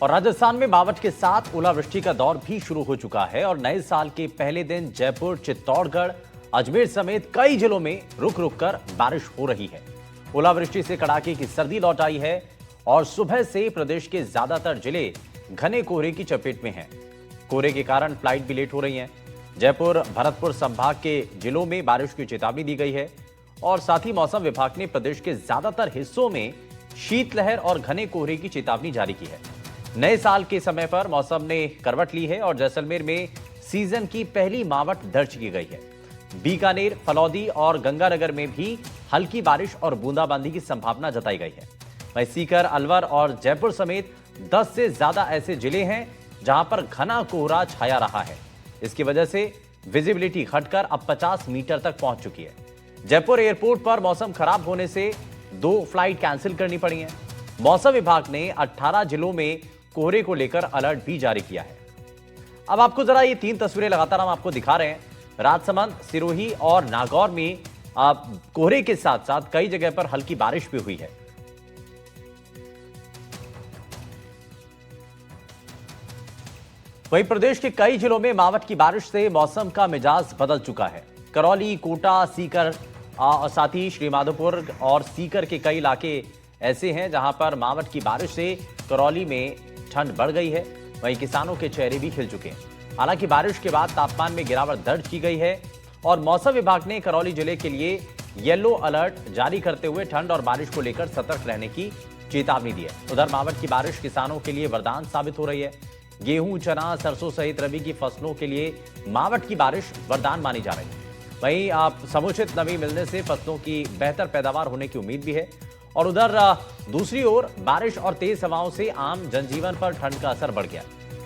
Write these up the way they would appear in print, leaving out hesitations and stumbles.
और राजस्थान में मावठ के साथ ओलावृष्टि का दौर भी शुरू हो चुका है और नए साल के पहले दिन जयपुर, चित्तौड़गढ़, अजमेर समेत कई जिलों में रुक रुक कर बारिश हो रही है। ओलावृष्टि से कड़ाके की सर्दी लौट आई है और सुबह से प्रदेश के ज्यादातर जिले घने कोहरे की चपेट में हैं। कोहरे के कारण फ्लाइट भी लेट हो रही हैं। जयपुर, भरतपुर संभाग के जिलों में बारिश की चेतावनी दी गई है और साथ ही मौसम विभाग ने प्रदेश के ज्यादातर हिस्सों में शीतलहर और घने कोहरे की चेतावनी जारी की है। नए साल के समय पर मौसम ने करवट ली है और जैसलमेर में सीजन की पहली मावठ दर्ज की गई है। बीकानेर, फलौदी और गंगानगर में भी हल्की बारिश और बूंदाबांदी की संभावना जताई गई है। वहीं सीकर, अलवर और जयपुर समेत 10 से ज्यादा ऐसे जिले हैं जहां पर घना कोहरा छाया रहा है। इसकी वजह से विजिबिलिटी घटकर अब 50 मीटर तक पहुंच चुकी है। जयपुर एयरपोर्ट पर मौसम खराब होने से 2 फ्लाइट कैंसिल करनी पड़ी हैं। मौसम विभाग ने 18 जिलों में कोहरे को लेकर अलर्ट भी जारी किया है। अब आपको जरा ये 3 तस्वीरें लगातार हम आपको दिखा रहे हैं। राजसमंद, सिरोही और नागौर में कोहरे के साथ साथ कई जगह पर हल्की बारिश भी हुई है। वहीं प्रदेश के कई जिलों में मावठ की बारिश से मौसम का मिजाज बदल चुका है। करौली, कोटा, सीकर और साथ ही श्रीमाधोपुर और सीकर के कई इलाके ऐसे हैं जहां पर मावठ की बारिश से करौली में ठंड बढ़ गई है। वहीं किसानों के चेहरे भी खिल चुके हैं। हालांकि बारिश के बाद तापमान में गिरावट दर्ज की गई है और मौसम विभाग ने करौली जिले के लिए येलो अलर्ट जारी करते हुए ठंड और बारिश को लेकर सतर्क रहने की चेतावनी दी है। उधर मावठ की बारिश किसानों के लिए वरदान साबित हो रही है। गेहूं, चना, सरसों सहित रबी की फसलों के लिए मावठ की बारिश वरदान मानी जा रही है। वहीं समुचित नमी मिलने से फसलों की बेहतर पैदावार होने की उम्मीद भी है। और उधर दूसरी ओर बारिश और तेज हवाओं से आम जनजीवन पर ठंड का असर बढ़ गया।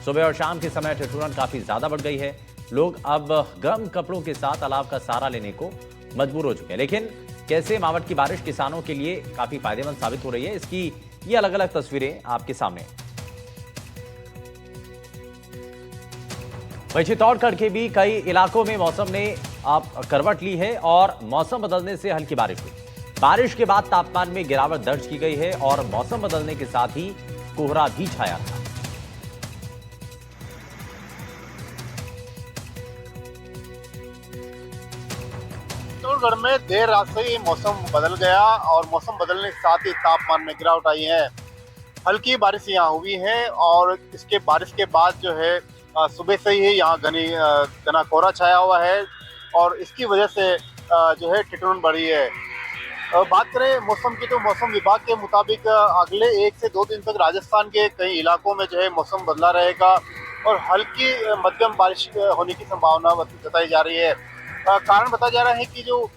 सुबह और शाम के समय ठिठुरन काफी ज्यादा बढ़ गई है। लोग अब गर्म कपड़ों के साथ अलाव का सहारा लेने को मजबूर हो चुके हैं। लेकिन कैसे मावठ की बारिश किसानों के लिए काफी फायदेमंद साबित हो रही है, इसकी ये अलग अलग तस्वीरें आपके सामने। वहीं चित्तौड़गढ़ के भी कई इलाकों में मौसम ने करवट ली है और मौसम बदलने से हल्की बारिश हुई। बारिश के बाद तापमान में गिरावट दर्ज की गई है और मौसम बदलने के साथ ही कोहरा भी छाया था। चित्तौड़गढ़ में देर रात से ही मौसम बदल गया और मौसम बदलने के साथ ही तापमान में गिरावट आई है। हल्की बारिश यहाँ हुई है और इसके बारिश के बाद जो है सुबह से ही यहाँ घना कोहरा छाया हुआ है और इसकी वजह से जो है ठिठुरन बढ़ी है। बात करें मौसम की तो मौसम विभाग के मुताबिक अगले 1 से 2 दिन तक राजस्थान के कई इलाकों में जो है मौसम बदला रहेगा और हल्की मध्यम बारिश होने की संभावना जताई जा रही है। कारण बताया जा रहा है कि जो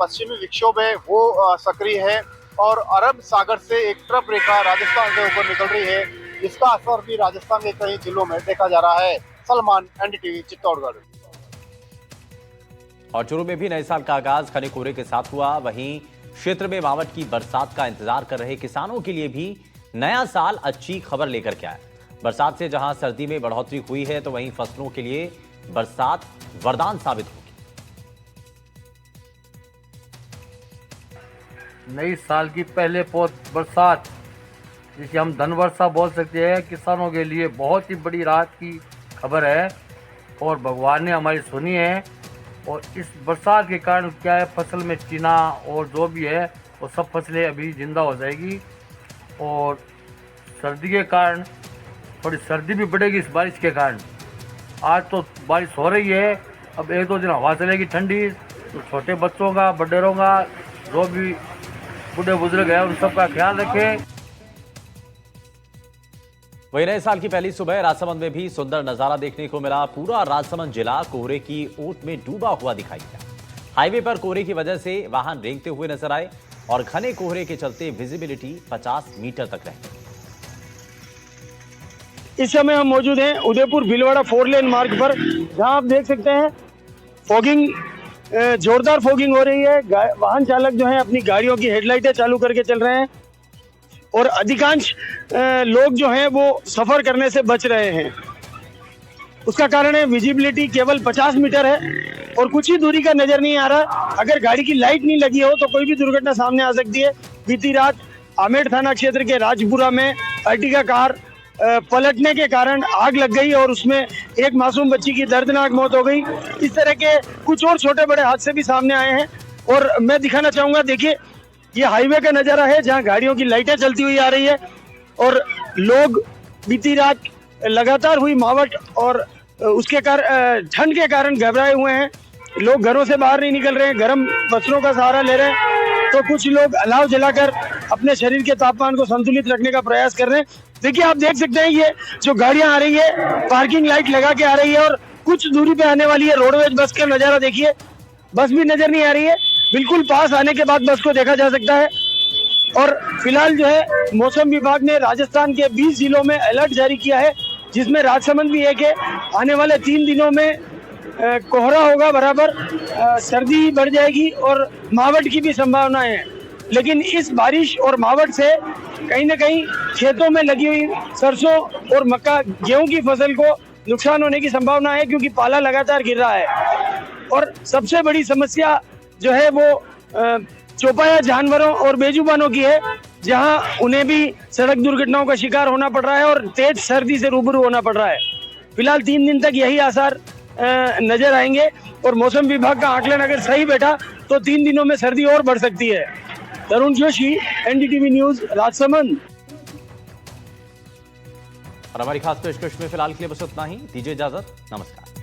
पश्चिमी विक्षोभ है वो सक्रिय है और अरब सागर से एक ट्रफ रेखा राजस्थान से ऊपर निकल रही है। इसका असर भी राजस्थान के कई जिलों में देखा जा रहा है। सलमान, एनडीटीवी, चित्तौड़गढ़। और चूरू में भी नए साल का आगाज घने कोहरे के साथ हुआ। वहीं क्षेत्र में मावठ की बरसात का इंतजार कर रहे किसानों के लिए भी नया साल अच्छी खबर लेकर के आया। बरसात से जहां सर्दी में बढ़ोतरी हुई है तो वहीं फसलों के लिए बरसात वरदान साबित होगी। नई साल की पहले बरसात, जिसे हम धन वर्षा बोल सकते हैं, किसानों के लिए बहुत ही बड़ी राहत की खबर है और भगवान ने हमारी सुनी है। और इस बरसात के कारण क्या है, फसल में टीना और जो भी है वो सब फसलें अभी जिंदा हो जाएगी और सर्दी के कारण थोड़ी सर्दी भी बढ़ेगी इस बारिश के कारण। आज तो बारिश हो रही है, अब 1-2 दिन हवा चलेगी ठंडी, तो छोटे बच्चों का, बड़ेरों का, जो भी बूढ़े बुजुर्ग हैं उन सबका ख्याल रखें। वही नए साल की पहली सुबह राजसमंद में भी सुंदर नजारा देखने को मिला। पूरा राजसमंद जिला कोहरे की ओट में डूबा हुआ दिखाई दिया। हाईवे पर कोहरे की वजह से वाहन रेंगते हुए नजर आए और घने कोहरे के चलते विजिबिलिटी 50 मीटर तक रह गई। इस समय हम मौजूद हैं उदयपुर भीलवाड़ा 4 लेन मार्ग पर, जहां आप देख सकते हैं फॉगिंग, जोरदार फॉगिंग हो रही है। वाहन चालक जो है अपनी गाड़ियों की हेडलाइटें चालू करके चल रहे हैं और अधिकांश लोग जो हैं वो सफर करने से बच रहे हैं। उसका कारण है विजिबिलिटी केवल 50 मीटर है और कुछ ही दूरी का नजर नहीं आ रहा। अगर गाड़ी की लाइट नहीं लगी हो तो कोई भी दुर्घटना सामने आ सकती है। बीती रात आमेर थाना क्षेत्र के राजपुरा में अर्टिगा कार पलटने के कारण आग लग गई और उसमें एक मासूम बच्ची की दर्दनाक मौत हो गई। इस तरह के कुछ और छोटे बड़े हादसे भी सामने आए हैं और मैं दिखाना चाहूंगा, देखिए ये हाईवे का नज़ारा है जहां गाड़ियों की लाइटें चलती हुई आ रही है और लोग बीती रात लगातार हुई मावट और उसके कारण ठंड के कारण घबराए हुए हैं। लोग घरों से बाहर नहीं निकल रहे हैं, गर्म वस्त्रों का सहारा ले रहे हैं, तो कुछ लोग अलाव जलाकर अपने शरीर के तापमान को संतुलित रखने का प्रयास कर रहे हैं। देखिए आप देख सकते हैं ये जो गाड़ियां आ रही है पार्किंग लाइट लगा के आ रही है और कुछ दूरी पे आने वाली है। रोडवेज बस का नज़ारा देखिए, बस भी नजर नहीं आ रही है, बिल्कुल पास आने के बाद बस को देखा जा सकता है। और फिलहाल जो है मौसम विभाग ने राजस्थान के 20 जिलों में अलर्ट जारी किया है, जिसमें राजसमंद भी एक है। आने वाले 3 दिनों में कोहरा होगा बराबर, सर्दी बढ़ जाएगी और मावट की भी संभावनाएं हैं। लेकिन इस बारिश और मावट से कहीं ना कहीं खेतों में लगी हुई सरसों और मक्का गेहूं की फसल को नुकसान होने की संभावना है, क्योंकि पाला लगातार गिर रहा है। और सबसे बड़ी समस्या जो है वो चौपाया जानवरों और बेजुबानों की है, जहां उन्हें भी सड़क दुर्घटनाओं का शिकार होना पड़ रहा है और तेज सर्दी से रूबरू होना पड़ रहा है। फिलहाल 3 दिन तक यही आसार नजर आएंगे और मौसम विभाग का आकलन अगर सही बैठा तो 3 दिनों में सर्दी और बढ़ सकती है। तरुण जोशी, एनडीटीवी न्यूज, राजसमंद। और हमारी खास पेशकश में फिलहाल के लिए बस उतना ही। दीजिए इजाजत, नमस्कार।